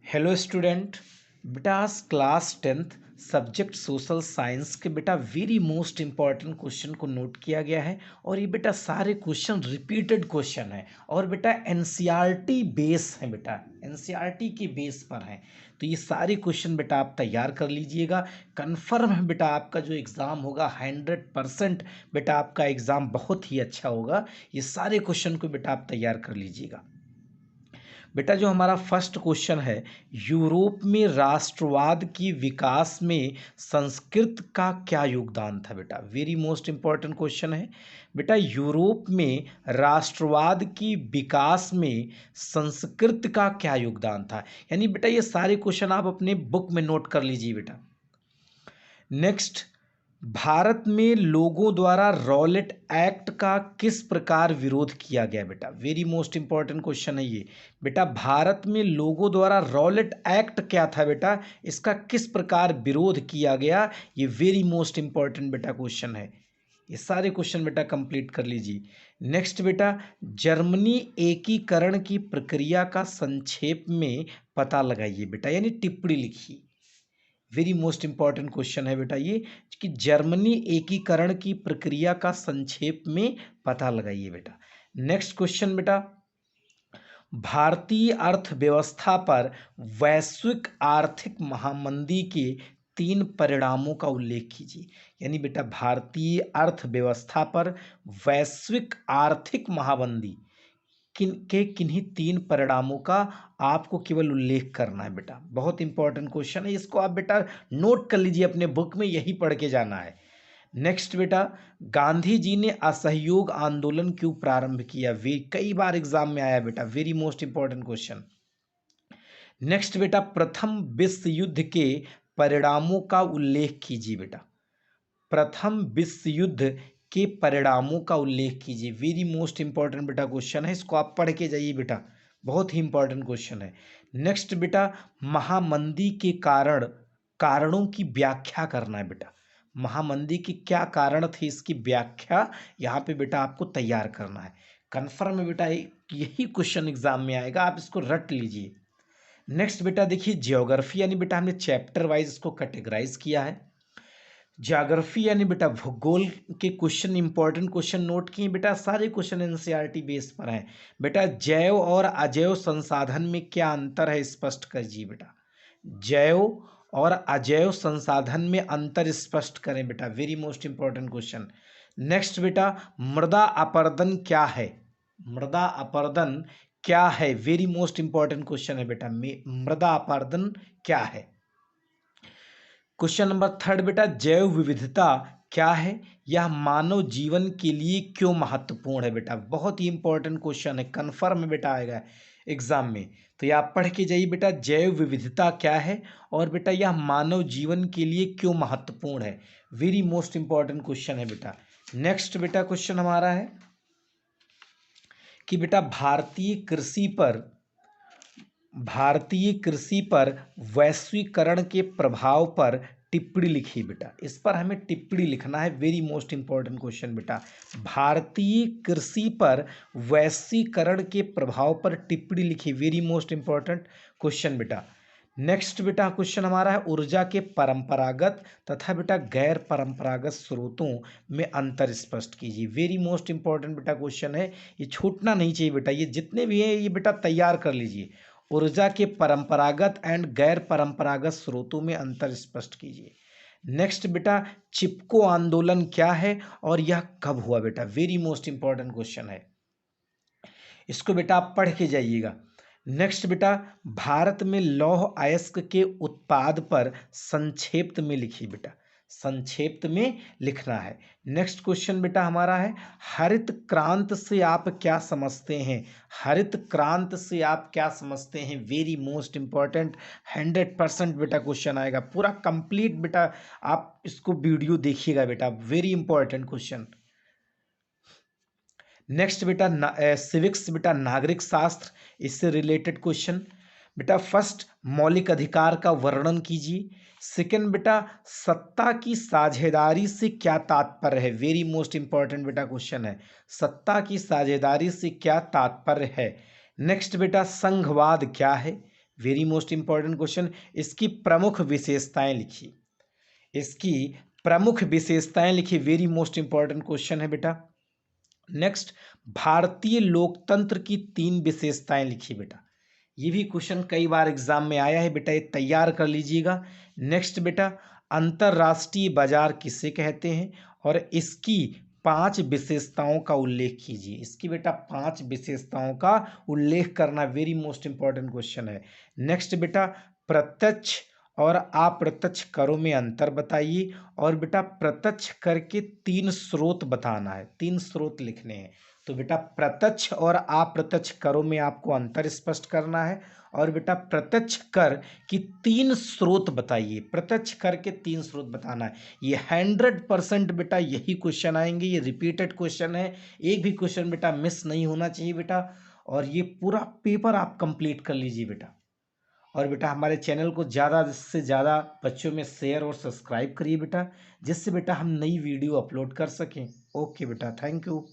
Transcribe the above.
Hello student. बेटा आज class 10th subject social science के बेटा वेरी मोस्ट इम्पॉर्टेंट क्वेश्चन को नोट किया गया है और ये बेटा सारे क्वेश्चन रिपीटेड क्वेश्चन है और बेटा एनसीईआरटी बेस है, बेटा एनसीईआरटी के बेस पर है। तो ये सारे क्वेश्चन बेटा आप तैयार कर लीजिएगा। कन्फर्म है बेटा आपका जो एग्ज़ाम होगा 100% बेटा आपका एग्ज़ाम बहुत ही अच्छा होगा। ये सारे क्वेश्चन को बेटा आप तैयार कर लीजिएगा। बेटा जो हमारा फर्स्ट क्वेश्चन है, यूरोप में राष्ट्रवाद की विकास में संस्कृत का क्या योगदान था? बेटा वेरी मोस्ट इंपॉर्टेंट क्वेश्चन है। बेटा यूरोप में राष्ट्रवाद की विकास में संस्कृत का क्या योगदान था? यानी बेटा ये सारे क्वेश्चन आप अपने बुक में नोट कर लीजिए बेटा। नेक्स्ट, भारत में लोगों द्वारा रॉलेट एक्ट का किस प्रकार विरोध किया गया? बेटा वेरी मोस्ट इंपॉर्टेंट क्वेश्चन है ये। बेटा भारत में लोगों द्वारा रॉलेट एक्ट क्या था? बेटा इसका किस प्रकार विरोध किया गया? ये वेरी मोस्ट इंपॉर्टेंट बेटा क्वेश्चन है। ये सारे क्वेश्चन बेटा कंप्लीट कर लीजिए। नेक्स्ट बेटा, जर्मनी एकीकरण की प्रक्रिया का संक्षेप में पता लगाइए। बेटा यानी टिप्पणी लिखिए। वेरी मोस्ट इंपॉर्टेंट क्वेश्चन है बेटा ये कि जर्मनी एकीकरण की प्रक्रिया का संक्षेप में पता लगाइए बेटा। नेक्स्ट क्वेश्चन बेटा, भारतीय अर्थव्यवस्था पर वैश्विक आर्थिक महामंदी के 3 परिणामों का उल्लेख कीजिए। यानी बेटा भारतीय अर्थव्यवस्था पर वैश्विक आर्थिक महामंदी किन्हीं 3 परिणामों का आपको केवल उल्लेख करना है बेटा। बहुत इंपॉर्टेंट क्वेश्चन है, इसको आप बेटा नोट कर लीजिए अपने बुक में, यही पढ़ के जाना है। नेक्स्ट बेटा, गांधी जी ने असहयोग आंदोलन क्यों प्रारंभ किया? वे कई बार एग्जाम में आया बेटा, very most important question. Next बेटा, प्रथम विश्व युद्ध के परिणामों का उल्लेख कीजिए बेटा। प्रथम विश्व युद्ध के परिणामों का उल्लेख कीजिए। वेरी मोस्ट इंपॉर्टेंट बेटा क्वेश्चन है, इसको आप पढ़ के जाइए बेटा, बहुत ही इंपॉर्टेंट क्वेश्चन है। नेक्स्ट बेटा, महामंदी के कारणों की व्याख्या करना है बेटा। महामंदी के क्या कारण थे इसकी व्याख्या यहाँ पे बेटा आपको तैयार करना है। कन्फर्म है बेटा, यही क्वेश्चन एग्जाम में आएगा, आप इसको रट लीजिए। नेक्स्ट बेटा देखिए, ज्योग्राफी यानी बेटा हमने चैप्टर वाइज इसको कैटेगराइज किया है। ज्योग्राफी यानी बेटा भूगोल के क्वेश्चन, इंपॉर्टेंट क्वेश्चन नोट किए बेटा, सारे क्वेश्चन एनसीईआरटी बेस पर हैं। बेटा जैव और अजैव संसाधन में क्या अंतर है, स्पष्ट कीजिए बेटा। जैव और अजैव संसाधन में अंतर स्पष्ट करें बेटा, very most important question. Next बेटा, मृदा अपरदन क्या है? मृदा अपरदन क्या है? वेरी मोस्ट इंपॉर्टेंट क्वेश्चन है बेटा, मृदा अपरदन क्या है? क्वेश्चन नंबर 3 बेटा, जैव विविधता क्या है? यह मानव जीवन के लिए क्यों महत्वपूर्ण है? बेटा बहुत ही इंपॉर्टेंट क्वेश्चन है, कन्फर्म बेटा आएगा एग्जाम में, तो ये आप पढ़ के जाइए बेटा। जैव विविधता क्या है और बेटा यह मानव जीवन के लिए क्यों महत्वपूर्ण है? वेरी मोस्ट इंपॉर्टेंट क्वेश्चन है बेटा। नेक्स्ट बेटा क्वेश्चन हमारा है कि बेटा भारतीय कृषि पर वैश्वीकरण के प्रभाव पर टिप्पणी लिखिए बेटा। इस पर हमें टिप्पणी लिखना है, वेरी मोस्ट इंपॉर्टेंट क्वेश्चन बेटा। भारतीय कृषि पर वैश्वीकरण के प्रभाव पर टिप्पणी लिखिए, वेरी मोस्ट इंपॉर्टेंट क्वेश्चन बेटा। नेक्स्ट बेटा क्वेश्चन हमारा है, ऊर्जा के परंपरागत तथा बेटा गैर परंपरागत स्रोतों में अंतर स्पष्ट कीजिए। वेरी मोस्ट इंपॉर्टेंट बेटा क्वेश्चन है, ये छूटना नहीं चाहिए बेटा, ये जितने भी हैं ये बेटा तैयार कर लीजिए। ऊर्जा के परंपरागत एंड गैर परंपरागत स्रोतों में अंतर स्पष्ट कीजिए। नेक्स्ट बेटा, चिपको आंदोलन क्या है और यह कब हुआ? बेटा वेरी मोस्ट इंपॉर्टेंट क्वेश्चन है, इसको बेटा आप पढ़ के जाइएगा। नेक्स्ट बेटा, भारत में लौह अयस्क के उत्पाद पर संक्षेप में लिखिए बेटा, संक्षेप में लिखना है। नेक्स्ट क्वेश्चन बेटा हमारा है, हरित क्रांति से आप क्या समझते हैं? हरित क्रांति से आप क्या समझते हैं? वेरी मोस्ट इंपॉर्टेंट, 100% बेटा क्वेश्चन आएगा, पूरा कंप्लीट बेटा आप इसको वीडियो देखिएगा बेटा, वेरी इंपॉर्टेंट क्वेश्चन। नेक्स्ट बेटा सिविक्स बेटा नागरिक शास्त्र, इससे रिलेटेड क्वेश्चन। बेटा फर्स्ट, मौलिक अधिकार का वर्णन कीजिए। सेकंड बेटा, सत्ता की साझेदारी से क्या तात्पर्य है? वेरी मोस्ट इंपॉर्टेंट बेटा क्वेश्चन है, सत्ता की साझेदारी से क्या तात्पर्य है? नेक्स्ट बेटा, संघवाद क्या है? Very most important question. इसकी प्रमुख विशेषताएं लिखिए, इसकी प्रमुख विशेषताएं लिखिए, वेरी मोस्ट इंपॉर्टेंट क्वेश्चन है बेटा। नेक्स्ट, भारतीय लोकतंत्र की 3 विशेषताएं लिखिए बेटा। ये भी क्वेश्चन कई बार एग्जाम में आया है बेटा, ये तैयार कर लीजिएगा। नेक्स्ट बेटा, अंतरराष्ट्रीय बाजार किसे कहते हैं और इसकी 5 विशेषताओं का उल्लेख कीजिए। इसकी बेटा 5 विशेषताओं का उल्लेख करना वेरी मोस्ट इंपॉर्टेंट क्वेश्चन है। नेक्स्ट बेटा, प्रत्यक्ष और अप्रत्यक्ष करों में अंतर बताइए और बेटा प्रत्यक्ष कर के 3 स्रोत बताना है, 3 स्रोत लिखने हैं। तो बेटा प्रत्यक्ष और अप्रत्यक्ष करों में आपको अंतर स्पष्ट करना है और बेटा प्रत्यक्ष कर की 3 स्रोत बताइए, प्रत्यक्ष कर के 3 स्रोत बताना है। ये 100% बेटा यही क्वेश्चन आएंगे, ये रिपीटेड क्वेश्चन है, एक भी क्वेश्चन बेटा मिस नहीं होना चाहिए बेटा। और ये पूरा पेपर आप कंप्लीट कर लीजिए बेटा। और बेटा हमारे चैनल को ज़्यादा से ज़्यादा बच्चों में शेयर और सब्सक्राइब करिए बेटा, जिससे बेटा हम नई वीडियो अपलोड कर सकें। ओके बेटा, थैंक यू।